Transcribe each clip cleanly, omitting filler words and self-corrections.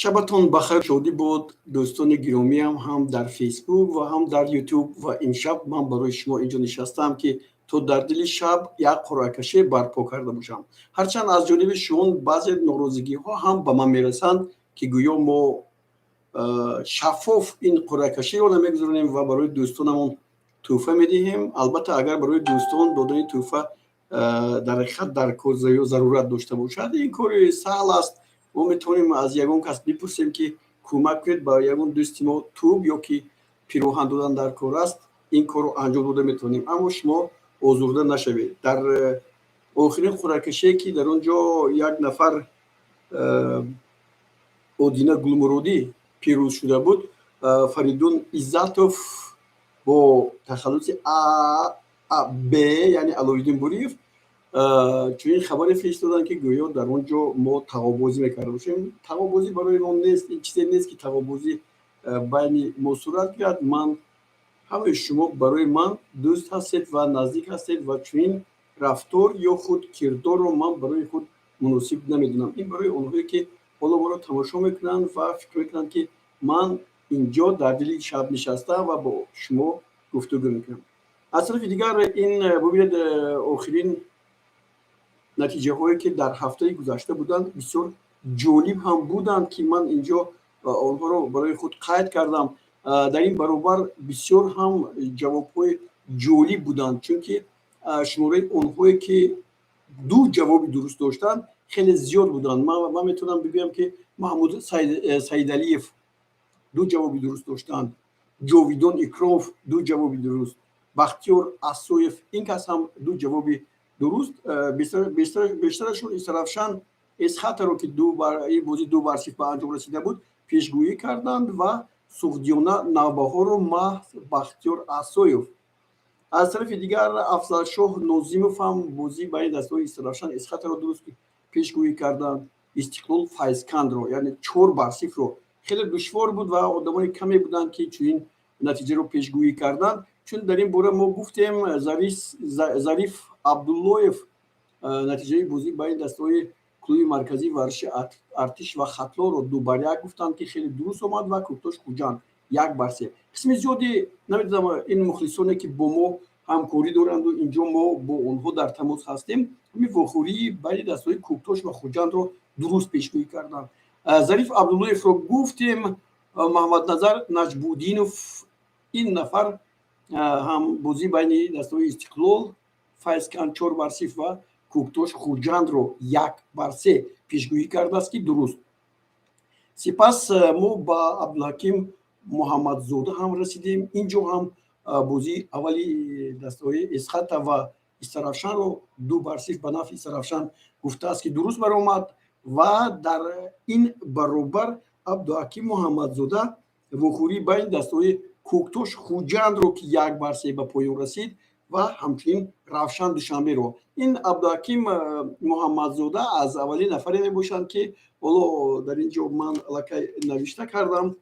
شبتون بخیر شادی بود دوستان گرامی هم در فیسبوک و هم در یوتیوب و امشب من برای شما اینجا نشستم که تو در دل شب یک قرعه‌کشی برپا کرده باشم. هرچند از جانب شما بعضی ناراضگی ها هم به من میرسند که گویا ما شفاف این قرعه‌کشی رو نمیگذاریم و برای دوستانمون توفه میدهیم. البته اگر برای دوستان دادن توفه در حقیقت در کار ضرورت داشته باشد این کار سهل است. ما میتونیم از یگان کس بپرسیم که کمک کنید با یگان دوستی ما توب یا که پیروهن دادن در کار است این کار رو انجام داده میتونیم. اما شما آزرده نشوید. در آخرین قرعه‌کشی که در اونجا یک نفر اودینا گلمرودی پیروز شده بود، فریدون عزتوف با تخلص ب یعنی علایالدین بوریف چون این خبر فرستادن که گویا در اونجا ما تقابوزی میکرده باشیم. تقابوزی برای ما نیست، این چیزی نیست که تقابوزی بین ما صورت کرد. من همه شما برای من دوست هستید و نزدیک هستید و چون رفتار یا خود کردار رو من برای خود مناسب نمیدونم. این برای اونهایی که حالا ما رو تماشا میکنن و فکر میکنن که من اینجا در دل شب نشستم و با شما گفتگو میکنم. از طرف دیگر این ببینید آخرین نتیجه هایی که در هفته گذشته بودند بسیار جالب هم بودند که من اینجا آنها رو برای خود قید کردم. در این برابر بسیار هم جواب های جالب بودند چون که شماره اونهایی که دو جواب درست داشتند خیلی زیاد بودند. من میتونم بگم که محمود سیدعلیف دو جواب درست داشتند، جاویدان اکروف دو جواب درست، بختیار اسویف این کس هم دو جواب درست. بیشترشون استرافشان اسخط رو که دو بار این بازی دو بار صفر به انجام رسیده بود پیشگویی کردند و سوخدیونا نوبهار و محض بختیار اسویف. از طرف دیگر افضل شاه نازیموف هم بازی بین دستای استرافشان اسخط رو درست پیشگویی کردند. استقلال فایزکند رو یعنی 4 بر 0 رو خیلی دشوار بود و آدمای کمی بودند که چنین نتیجه رو پیشگویی کردند. چون در این باره ما گفتیم ظریف عبداللهیف نتیجه بازی بین دستای کلوب مرکزی ورزش ارتش و خطلا رو 2 بر 1 گفتند که خیلی درست اومد و کوکتاش خوجان 1 بر 3. قسم زیادی نمیدونم این مخلصانی که با ما همکاری دارند و اینجا ما با اونها در تماس هستیم همین وخوری بین دستای کوکتاش و خوجان رو درست پیشگویی کردند. ظریف عبداللهیف رو گفتیم. محمد نظر نجبودینوف این نفر هم بازی بین دستای استقلال فایزکند 4 بر 0 و کوکتاش خوجند رو 1 بر 3 پیشگویی کرده است که درست. سپس ما با عبدالحکیم محمدزاده هم رسیدیم. اینجا هم بازی اولی دستای اسخط و استرافشان رو 2 بر 0 به نفع استرافشان گفته است که درست برآمد و در این برابر عبدالحکیم محمدزاده وخوری بین دستای کوکتاش خوجند رو که 1 بر 3 به پایان رسید و همچنین روشن دوشنبه رو. این عبدالحکیم محمدزاده از اولین نفری میباشند که حالا در اینجا من الکی نوشته کردم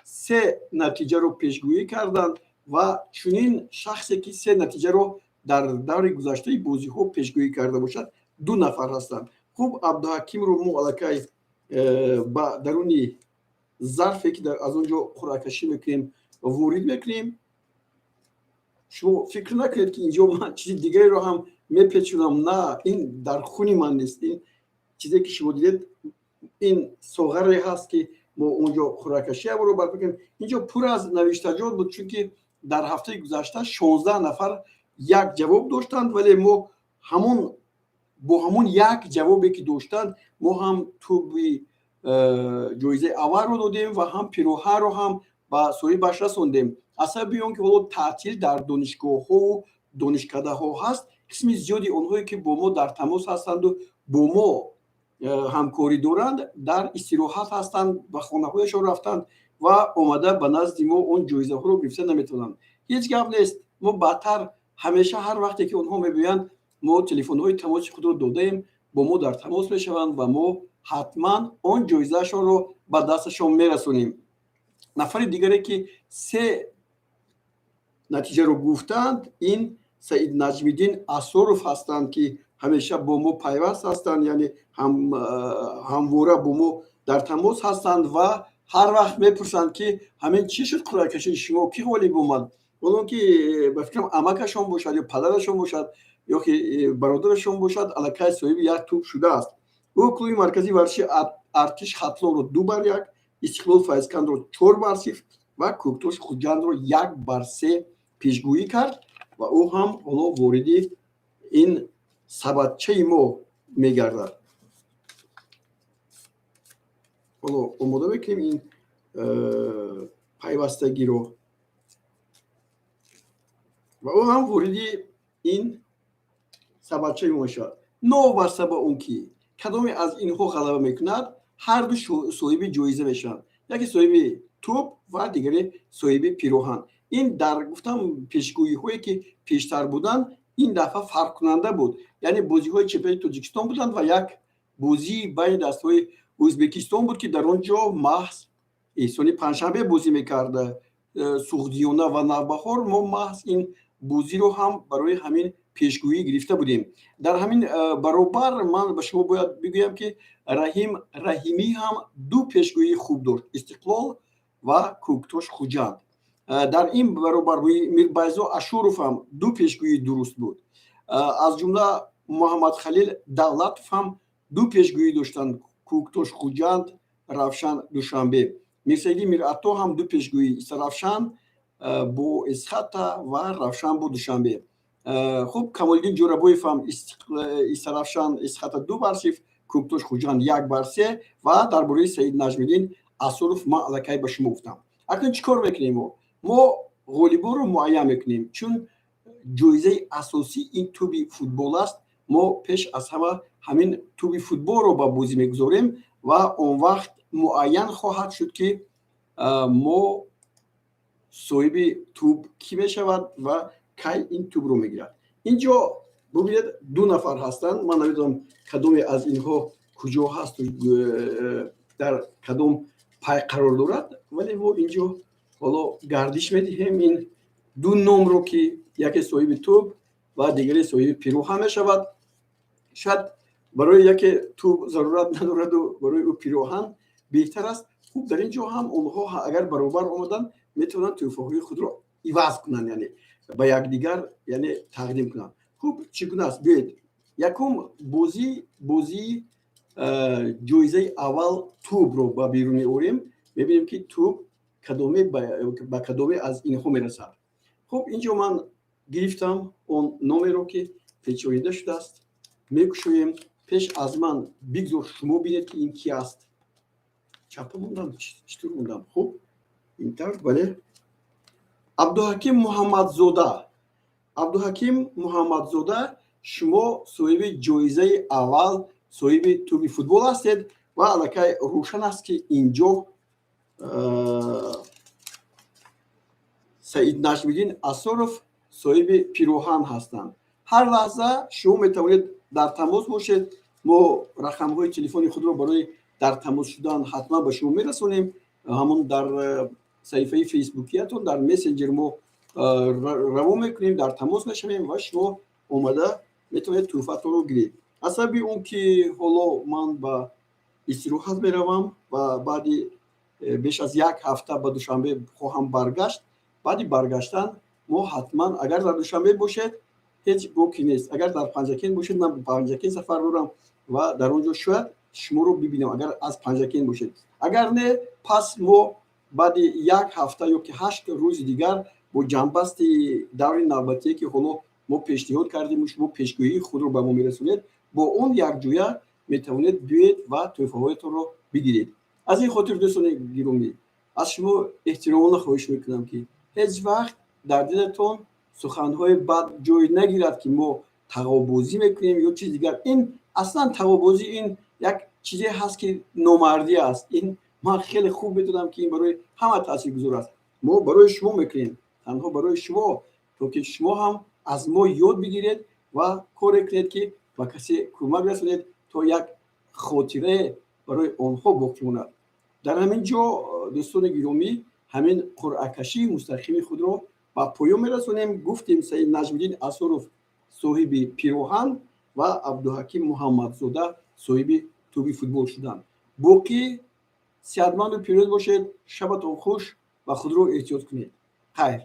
3 نتیجه رو پیشگویی کردند و چنین شخصی که 3 نتیجه رو در دور گذشته بازی ها پیشگویی کرده باشد 2 نفر هستند. خوب عبدالحکیم رو ما الکی با درونی ظرفی که از اونجا قرعه‌کشی میکنیم وارد میکنیم. شما فکر نکنید که اینجا من چیز دیگه رو هم میپیچونم. نه، این در خونی من نیست. این چیزی که شما دیدید این ساغری هست که ما اونجا قرعه‌کشی رو برپا. اینجا پر از نوشتجات بود چون که در هفته گذشته 16 نفر یک جواب داشتند ولی ما با همون یک جوابی که داشتند ما هم تو جایزه اول رو دادیم و هم پیروها رو هم با سوی بش رسوندیم. اصلا بیان که حالا تعطیل در دانشگاه ها و دانشکده ها هست قسم زیادی اونهایی که با ما در تماس هستند و با ما همکاری دارند در استراحت هستند و خانه هایشان رفتند و آمده به نزد ما اون جایزه ها رو گرفته نمیتونند. هیچ گپ نیست. ما بدتر همیشه هر وقتی که اونها میگویند ما تلفن های تماس خود رو دادیم با ما در تماس میشوند و ما حتما اون جایزه شون رو به دستشون میرسونیم. نفر دیگری که 3 نتیجه رو گفتند این سعید نجمیدین اسوروف هستند که همیشه با ما پیوست هستند، یعنی همواره با ما дар тамос ҳастанд ва ҳар вақт мепурсанд ки ҳамин чӣ шуд қуръакашии шумо кӣ ғолиб омад, олон ки ба фикрам амакашон бошад ё падарашон бошад ё ки бародарашон бошад, аллакай соҳиби як тӯб шудааст. ӯ клуби марказии варзиши артиш хатлонро 2-1, Истиқлол Файзкандро 4-0 ва Кӯктош Хуҷандро 1-3 пешгӯӣ кард ва ӯ ҳам ҳоло вориди ин сабадчаи мо мегардад. ҳоло омода мекунем ин пайвастагиро ва ӯ ҳам вориди ин сабадчаи мо мешавад. новарса ба он ки кадоме аз инҳо ғалаба мекунад, ҳарду соҳиби ҷоиза мешаванд. яке соҳиби тӯб ва дигаре соҳиби пироҳан. ин дар гуфтам пешгӯиҳое ки пештар буданд, ин дафъа фарқкунанда буд. яъне бозиҳои чемпионати Тоҷикистон буданд ва як бозии байни дастҳои Ӯзбекистон буд ки дар он ҷо маҳз эҳсони панҷшанбе бозӣ мекард. Суғдиёна ва Навбаҳор мо маҳз ин бозиро ҳам барои ҳамин пешгӯӣ гирифта будем. дар ҳамин баробар ман ба шумо бояд бигӯям ки Раҳим Раҳимӣ ҳам ду пешгӯии хуб дошт, Истиқлол ва Кӯктош Хуҷанд. дар ин баробар Мирбайзо Ашуров ҳам ду пешгӯии дуруст буд. аз ҷумла Муҳаммадхалил Давлатов ҳам ду пешгӯӣ доштанд, Кӯктош Хуҷанд, Равшан Душанбе. Мирсаиди Миратто ҳам ду пешгӯӣ, Равшан бо Исхата ва Равшан бо Душанбе. хуб Камолиддин Ҷорабоев ҳам Равшан Исхата 2-0, Кӯктош Хуҷанд 1-3 ва дар бораи Саид Наҷмиддин Асуров ман аллакай ба шумо гуфтам. акнун чӣ кор мекунем? мо ғолибонро муайян мекунем, чун ҷоизаи асосӣ ин тӯби футбол аст. мо пеш аз ҳама ҳамин тӯби футболро ба бозӣ мегузорем ва он вақт муайян хоҳад шуд ки мо соҳиби тӯб кӣ мешавад ва кай ин тӯбро мегирад. инҷо бубинед ду нафар ҳастанд. ман намедонам кадоме аз инҳо куҷо ҳасту дар кадом пай қарор дорад, вале мо инҷо ҳоло гардиш медиҳем ин ду номро ки яке соҳиби тӯб ва дигаре соҳиби пироҳан мешавад. шояд барои яке тӯб зарурат надораду барои ӯ пироҳан беҳтар аст. хуб дар ин ҷо ҳам онҳо агар баробар омаданд, метавонанд тӯҳфаҳои худро иваз кунанд, яъне ба якдигар яъне тақдим кунанд. хуб чӣ гуна аст? биёед якум бозии ҷоизаи аввал тӯбро ба берун меорем, мебинем ки тӯб ба кадоме аз инҳо мерасад. хуб инҷо ман гирифтам он номеро ки печонида шудааст. мекушоем. пеш аз ман бигзор шумо бинед ки ин ки аст. чапа мондам, чӣ тур мондам? хуб ин тавр, бале. Абдуҳаким Муҳаммадзода, шумо соҳиби ҷоизаи аввал, соҳиби тӯби футбол ҳастед ва аллакай рӯшан аст ки инҷо Саид Наҷмиддин Асуров соҳиби пироҳан ҳастанд. ҳар лаҳза шумо метавонед дар тамос бошед. мо рақамҳои телефони худро барои дар тамос шудан ҳатман ба шумо мерасонем. ҳамон дар саҳифаи фейсбукиятон, дар мессенҷер мо равон мекунем, дар тамос мешавем ва шумо омада метавонед тӯҳфатонро гиред. аз сабаби он ки ҳоло ман ба истироҳат меравам ва баъди беш аз як ҳафта ба Душанбе хоҳам баргашт. баъди баргаштан мо ҳатман агар дар Душанбе бошед ҳеҷ боки нест. агар дар Панҷакен бошед, ман ба Панҷакен сафар дорам ва дар он ҷо шояд шуморо бибинам, агар аз Панҷакен бошед. агар не, пас мо баъди як ҳафта ё ки 8 рӯзи дигар бо ҷамъбасти даври навбатие ки ҳоло мо пешниҳод кардем, шумо пешгӯии худро ба мо мерасонед, бо он якҷоя метавонед биёед ва тӯҳфаҳоятонро бигиред. аз ин хотир дӯстони гиромӣ, аз шумо эҳтиромона хоҳиш мекунам ки ҳеҷ вақт дар дилатон суханҳои бад ҷой нагирад ки мо тағовбозӣ мекунем ё чизи дигар. ин аслан тағовбозӣ ин як чизе ҳаст ки номардӣ аст. ин ман хеле хуб медонам ки ин барои ҳама таъсиргузор аст. мо барои шумо мекунем, танҳо барои шумо, то ки шумо ҳам аз мо ёд бигиред ва коре кунед ки ба касе кӯмак расонед, то як хотирае барои онҳо боқӣ монад. дар ҳамин ҷо дӯстони гиромӣ, ҳамин қуръакашии мустақими худро ба поён мерасонем. гуфтем Саид Наҷмиддин Асуров соҳиби пироҳан ва Абдуҳаким Муҳаммадзода соҳиби тӯби футбол шуданд. боқӣ صحتمند و پیروز باشید. شبتون خوش و خود رو احتیاط کنید. خیر.